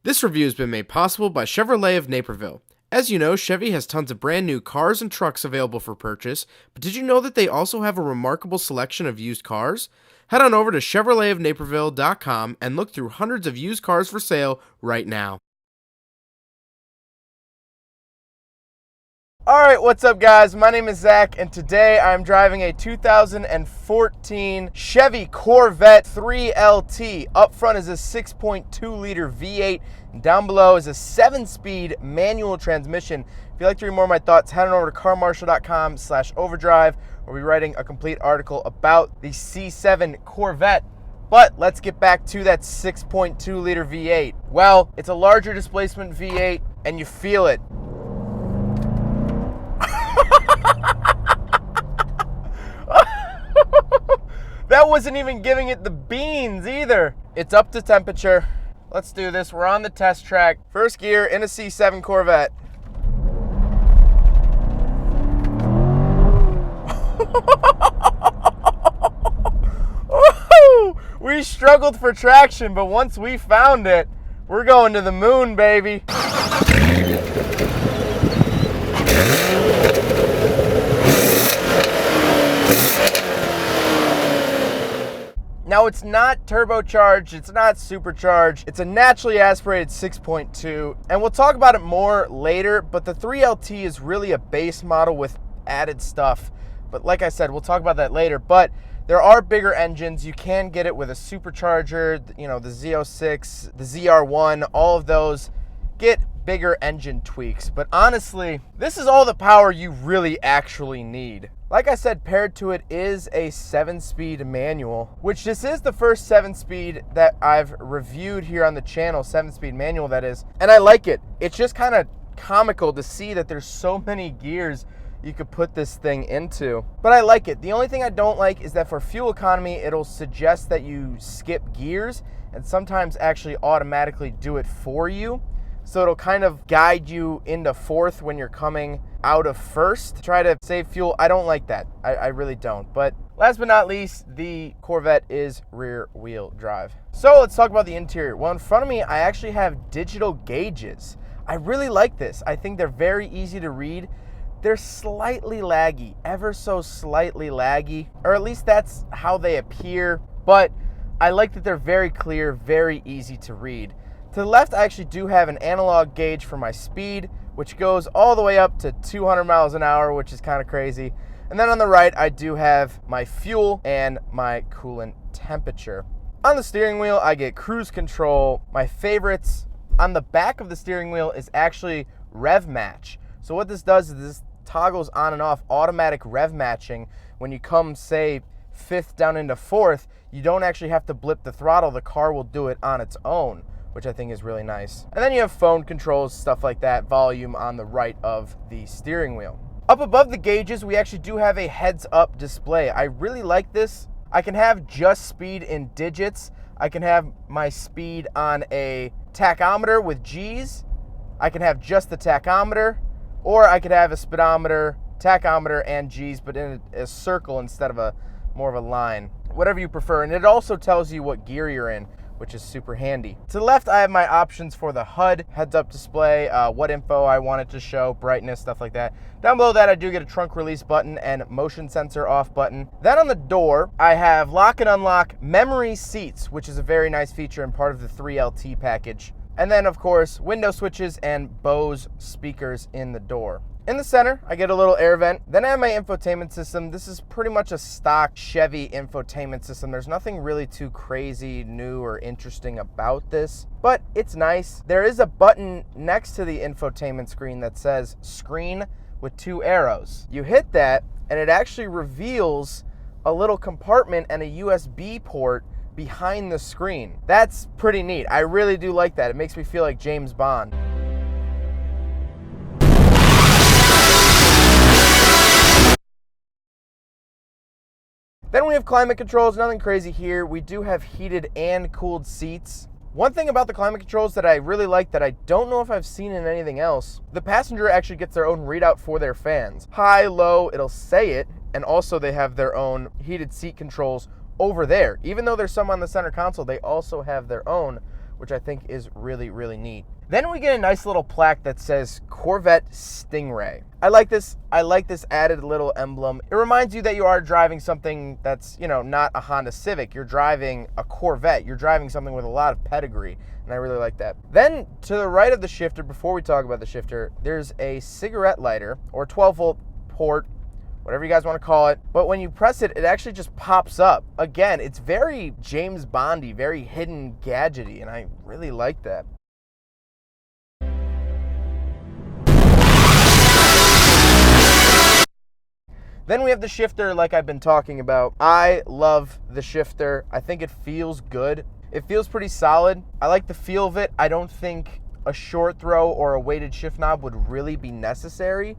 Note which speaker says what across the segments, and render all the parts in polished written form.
Speaker 1: This review has been made possible by Chevrolet of Naperville. As you know, Chevy has tons of brand new cars and trucks available for purchase, but did you know that they also have a remarkable selection of used cars? Head on over to ChevroletofNaperville.com and look through hundreds of used cars for sale right now. Alright, what's up guys? My name is Zach and today I'm driving a 2014 Chevy Corvette 3LT. Up front is a 6.2 liter V8 and down below is a 7-speed manual transmission. If you'd like to read more of my thoughts, head on over to carmarshal.com/overdrive. We'll be writing a complete article about the C7 Corvette. But let's get back to that 6.2 liter V8. Well, it's a larger displacement V8 and you feel it. That wasn't even giving it the beans either. It's up to temperature. Let's do this. We're on the test track. First gear in a C7 Corvette. We struggled for traction, but once we found it, we're going to the moon, baby. Now, it's not turbocharged, it's not supercharged, it's a naturally aspirated 6.2, and we'll talk about it more later, but the 3LT is really a base model with added stuff. But like I said, we'll talk about that later, but there are bigger engines. You can get it with a supercharger, you know, the Z06, the ZR1, all of those get bigger engine tweaks. But honestly, this is all the power you really actually need. Like I said, paired to it is a 7-speed manual, which this is the first 7-speed that I've reviewed here on the channel, 7-speed manual that is, and I like it. It's just kind of comical to see that there's so many gears you could put this thing into, but I like it. The only thing I don't like is that for fuel economy, it'll suggest that you skip gears and sometimes actually automatically do it for you. So it'll kind of guide you into fourth when you're coming out of first. Try to save fuel. I don't like that. I really don't. But last but not least, the Corvette is rear wheel drive. So let's talk about the interior. Well, in front of me, I actually have digital gauges. I really like this. I think they're very easy to read. They're slightly laggy, ever so slightly laggy, or at least that's how they appear. But I like that they're very clear, very easy to read. To the left, I actually do have an analog gauge for my speed, which goes all the way up to 200 miles an hour, which is kind of crazy. And then on the right, I do have my fuel and my coolant temperature. On the steering wheel, I get cruise control. My favorites on the back of the steering wheel is actually rev match. So what this does is this toggles on and off automatic rev matching. When you come, say, fifth down into fourth, you don't actually have to blip the throttle. The car will do it on its own, which I think is really nice. And then you have phone controls, stuff like that, volume on the right of the steering wheel. Up above the gauges, we actually do have a heads-up display. I really like this. I can have just speed in digits. I can have my speed on a tachometer with G's. I can have just the tachometer, or I could have a speedometer, tachometer, and G's, but in a circle instead of more of a line. Whatever you prefer. And it also tells you what gear you're in, which is super handy. To the left, I have my options for the HUD, heads-up display, what info I want it to show, brightness, stuff like that. Down below that, I do get a trunk release button and motion sensor off button. Then on the door, I have lock and unlock memory seats, which is a very nice feature and part of the 3LT package. And then, of course, window switches and Bose speakers in the door. In the center, I get a little air vent. Then I have my infotainment system. This is pretty much a stock Chevy infotainment system. There's nothing really too crazy, new, or interesting about this, but it's nice. There is a button next to the infotainment screen that says screen with 2 arrows. You hit that, and it actually reveals a little compartment and a USB port behind the screen. That's pretty neat. I really do like that. It makes me feel like James Bond. Then we have climate controls, nothing crazy here. We do have heated and cooled seats. One thing about the climate controls that I really like that I don't know if I've seen in anything else, the passenger actually gets their own readout for their fans. High, low, it'll say it, and also they have their own heated seat controls over there. Even though there's some on the center console, they also have their own, which I think is really, really neat. Then we get a nice little plaque that says Corvette Stingray. I like this added little emblem. It reminds you that you are driving something that's, not a Honda Civic. You're driving a Corvette. You're driving something with a lot of pedigree, and I really like that. Then to the right of the shifter, before we talk about the shifter, there's a cigarette lighter or 12-volt port, whatever you guys want to call it. But when you press it, it actually just pops up. Again, it's very James Bondy, very hidden gadgety, and I really like that. Then we have the shifter, like I've been talking about. I love the shifter. I think it feels good. It feels pretty solid. I like the feel of it. I don't think a short throw or a weighted shift knob would really be necessary.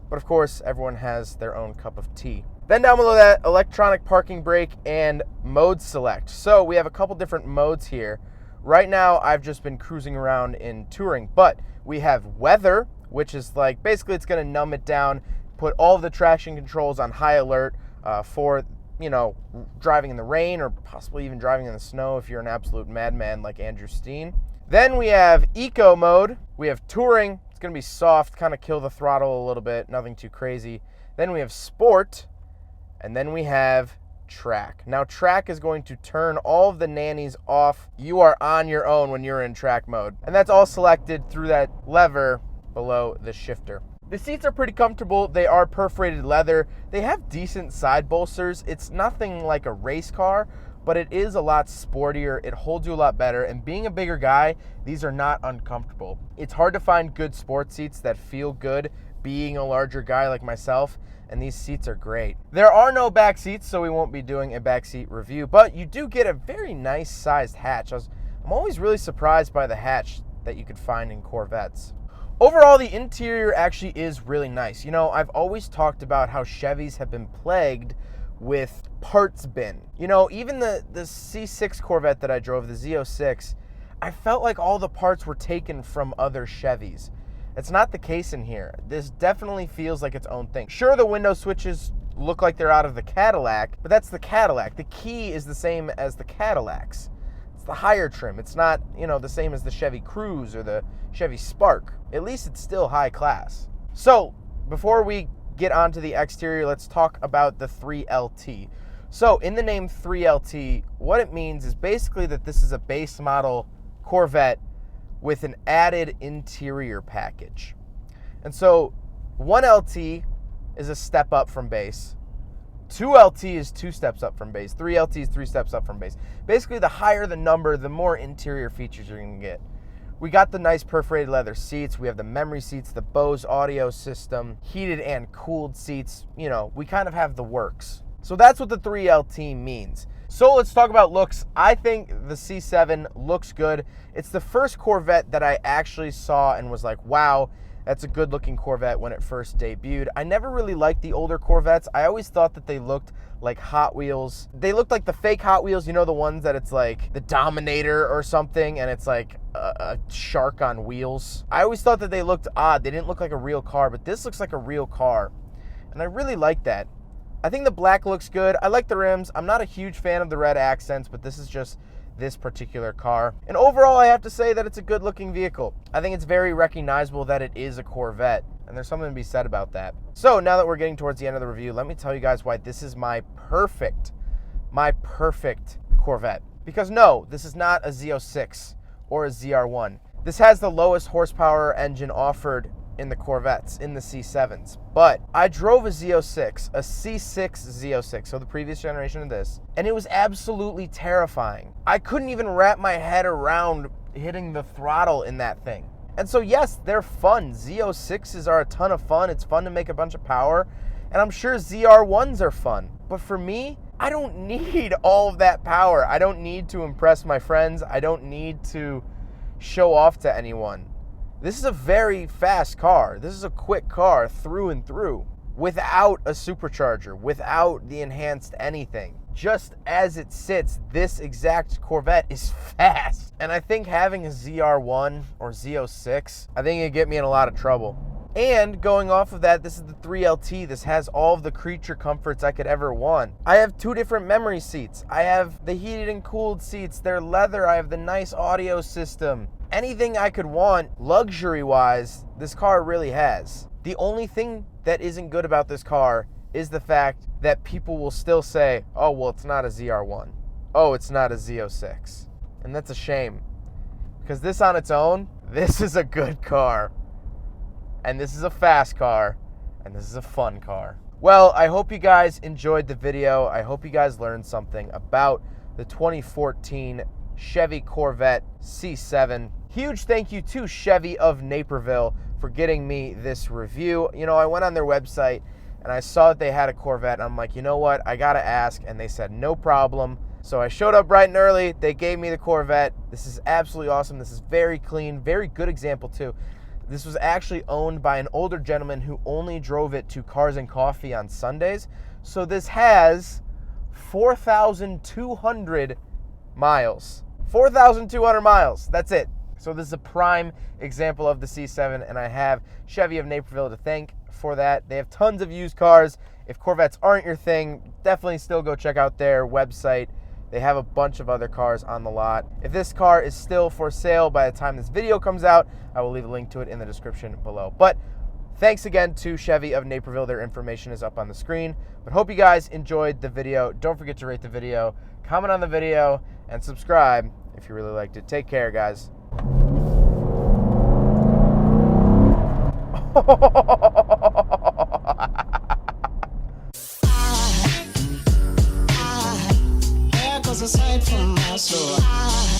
Speaker 1: But of course, everyone has their own cup of tea. Then down below that, electronic parking brake and mode select. So we have a couple different modes here. Right now, I've just been cruising around in touring, but we have weather, which is like, basically it's gonna numb it down, put all of the traction controls on high alert for, driving in the rain or possibly even driving in the snow if you're an absolute madman like Andrew Steen. Then we have eco mode. We have touring. It's going to be soft, kind of kill the throttle a little bit, nothing too crazy. Then we have sport, and then we have track. Now track is going to turn all of the nannies off. You are on your own when you're in track mode. And that's all selected through that lever below the shifter. The seats are pretty comfortable. They are perforated leather. They have decent side bolsters. It's nothing like a race car, but it is a lot sportier. It holds you a lot better. And being a bigger guy, these are not uncomfortable. It's hard to find good sports seats that feel good being a larger guy like myself, and these seats are great. There are no back seats, so we won't be doing a back seat review, but you do get a very nice sized hatch. I'm always really surprised by the hatch that you could find in Corvettes. Overall, the interior actually is really nice. I've always talked about how Chevys have been plagued with parts bin. Even the C6 Corvette that I drove, the Z06, I felt like all the parts were taken from other Chevys. It's not the case in here. This definitely feels like its own thing. Sure, the window switches look like they're out of the Cadillac, but that's the Cadillac. The key is the same as the Cadillacs. It's the higher trim. It's not, the same as the Chevy Cruze or the Chevy Spark. At least it's still high class. So, before we get onto the exterior, let's talk about the 3LT. So, in the name 3LT, what it means is basically that this is a base model Corvette with an added interior package. And so, 1LT is a step up from base. 2LT is 2 steps up from base. 3LT is 3 steps up from base. Basically, the higher the number, the more interior features you're going to get. We got the nice perforated leather seats. We have the memory seats, the Bose audio system, heated and cooled seats. We kind of have the works. So that's what the 3LT means. So let's talk about looks. I think the C7 looks good. It's the first Corvette that I actually saw and was like, wow, that's a good looking Corvette when it first debuted. I never really liked the older Corvettes. I always thought that they looked like Hot Wheels. They looked like the fake Hot Wheels, the ones that it's like the Dominator or something, and it's like a shark on wheels. I always thought that they looked odd. They didn't look like a real car, but this looks like a real car, and I really like that. I think the black looks good. I like the rims. I'm not a huge fan of the red accents, but this is just this particular car. And overall, I have to say that it's a good looking vehicle. I think it's very recognizable that it is a Corvette, and there's something to be said about that. So now that we're getting towards the end of the review, let me tell you guys why this is my perfect Corvette. Because no, this is not a Z06 or a ZR1. This has the lowest horsepower engine offered in the Corvettes, in the C7s. But I drove a Z06, a C6 Z06, so the previous generation of this, and it was absolutely terrifying. I couldn't even wrap my head around hitting the throttle in that thing. And so yes, they're fun. Z06s are a ton of fun. It's fun to make a bunch of power, and I'm sure ZR1s are fun. But for me, I don't need all of that power. I don't need to impress my friends. I don't need to show off to anyone. This is a very fast car. This is a quick car through and through, without a supercharger, without the enhanced anything. Just as it sits, this exact Corvette is fast. And I think having a ZR1 or Z06, I think it'd get me in a lot of trouble. And going off of that, this is the 3LT. This has all of the creature comforts I could ever want. I have 2 different memory seats. I have the heated and cooled seats. They're leather. I have the nice audio system. Anything I could want luxury-wise, this car really has. The only thing that isn't good about this car is the fact that people will still say, oh, well, it's not a ZR1. Oh, it's not a Z06. And that's a shame. Because this on its own, this is a good car. And this is a fast car. And this is a fun car. Well, I hope you guys enjoyed the video. I hope you guys learned something about the 2014 Chevy Corvette C7. Huge thank you to Chevy of Naperville for getting me this review. You know, I went on their website and I saw that they had a Corvette. And I'm like, you know what? I gotta ask. And they said, no problem. So I showed up bright and early. They gave me the Corvette. This is absolutely awesome. This is very clean, very good example too. This was actually owned by an older gentleman who only drove it to Cars and Coffee on Sundays. So this has 4,200 miles. 4,200 miles. That's it. So this is a prime example of the C7, and I have Chevy of Naperville to thank for that. They have tons of used cars. If Corvettes aren't your thing, definitely still go check out their website. They have a bunch of other cars on the lot. If this car is still for sale by the time this video comes out, I will leave a link to it in the description below. But thanks again to Chevy of Naperville. Their information is up on the screen. But hope you guys enjoyed the video. Don't forget to rate the video, comment on the video, and subscribe if you really liked it. Take care, guys.
Speaker 2: There goes a sight from my soul.